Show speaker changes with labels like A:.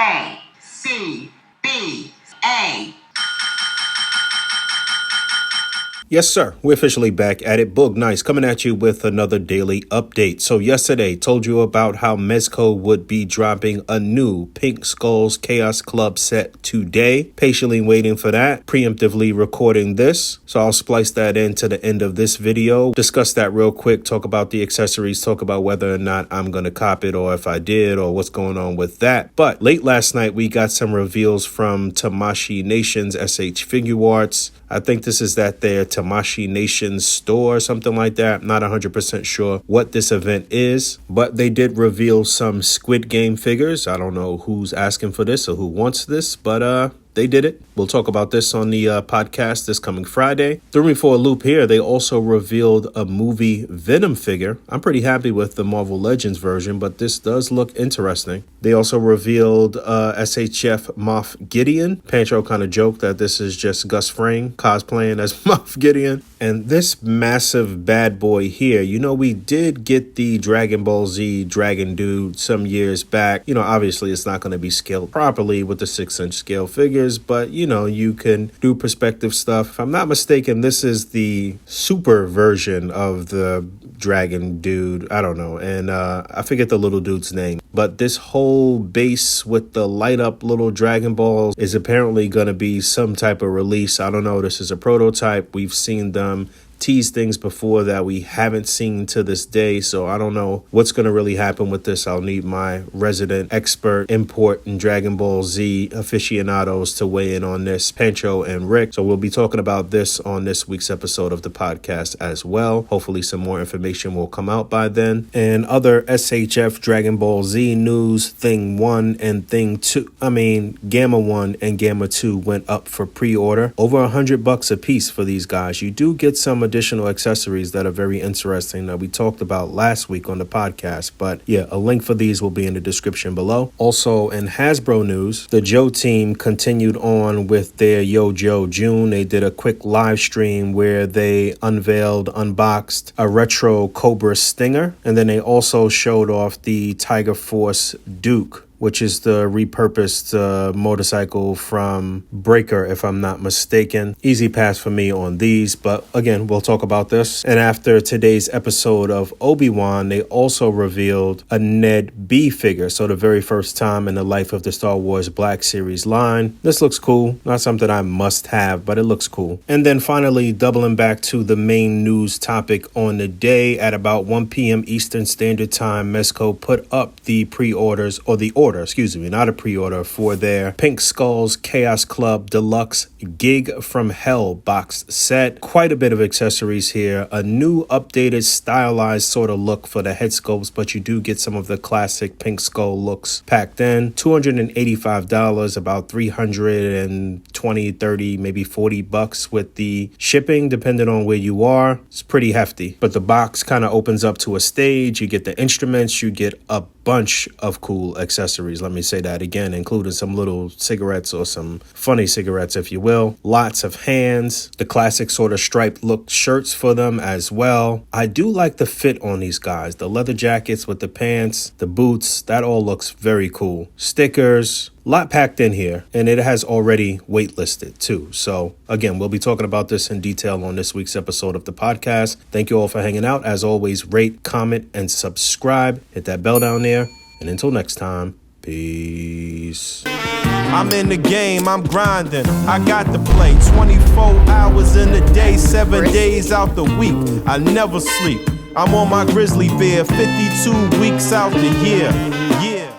A: A.C.B.A.
B: Yes, sir. We're officially back at it. Boog, nice, coming at you with another daily update. So yesterday, told you about how Mezco would be dropping a new Pink Skull's Chaos Club set today. Patiently waiting for that. Preemptively recording this. So I'll splice that into the end of this video. Discuss that real quick. Talk about the accessories. Talk about whether or not I'm going to cop it or if I did or what's going on with that. But late last night, we got some reveals from Tamashii Nation's SH Figure Arts. I think this is that their Tamashii Nation's store or something like that. Not 100% sure what this event is, but they did reveal some Squid Game figures. I don't know who's asking for this or who wants this, but they did it. We'll talk about this on the podcast this coming Friday. Threw me for a loop here. They also revealed a movie Venom figure. I'm pretty happy with the Marvel Legends version, but this does look interesting. They also revealed SHF Moff Gideon. Pancho kind of joked that this is just Gus Fring cosplaying as Moff Gideon. And this massive bad boy here, you know, we did get the Dragon Ball Z Dragon Dude some years back. You know, obviously it's not going to be scaled properly with the 6-inch scale figures, but you know, you can do perspective stuff. If I'm not mistaken, this is the super version of the Dragon Dude. I don't know. And I forget the little dude's name, but this whole base with the light up little Dragon Balls is apparently going to be some type of release. I don't know. This is a prototype. We've seen them tease things before that we haven't seen to this day, so I don't know what's going to really happen with this. I'll need my resident expert import and Dragon Ball Z aficionados to weigh in on this, Pancho and Rick. So we'll be talking about this on this week's episode of the podcast as well. Hopefully some more information will come out by then. And other SHF Dragon Ball Z news, Thing 1 and Thing 2, Gamma 1 and Gamma 2 went up for pre-order. Over $100 a piece for these guys. You do get some additional accessories that are very interesting that we talked about last week on the podcast, but yeah, a link for these will be in the description below. Also, in Hasbro news, the Joe team continued on with their Yo Joe June. They did a quick live stream where they unboxed a retro Cobra Stinger, and then they also showed off the Tiger Force Duke, which is the repurposed motorcycle from Breaker, if I'm not mistaken. Easy pass for me on these, but again, we'll talk about this. And after today's episode of Obi-Wan, they also revealed a Ned-B figure. So the very first time in the life of the Star Wars Black Series line. This looks cool. Not something I must have, but it looks cool. And then finally, doubling back to the main news topic on the day, at about 1 p.m. Eastern Standard Time, Mezco put up the pre-orders, or the order, not a pre-order, for their Pink Skull's Chaos Club Deluxe Gig from Hell boxed set. Quite a bit of accessories here. A new updated stylized sort of look for the head sculpts, but you do get some of the classic Pink Skull looks packed in. $285, about $320, 30, maybe $40 with the shipping, depending on where you are. It's pretty hefty, but the box kind of opens up to a stage. You get the instruments, you get a bunch of cool accessories, let me say that again, including some little cigarettes or some funny cigarettes, if you will. Lots of hands, the classic sort of striped look shirts for them as well. I do like the fit on these guys, the leather jackets with the pants, the boots, that all looks very cool. Stickers, a lot packed in here, and it has already waitlisted too. So again, we'll be talking about this in detail on this week's episode of the podcast. Thank you all for hanging out. As always, rate, comment, and subscribe. Hit that bell down there. And until next time, peace.
C: I'm in the game, I'm grinding. I got to play 24 hours in a day, 7 days out the week. I never sleep. I'm on my grizzly bear, 52 weeks out the year.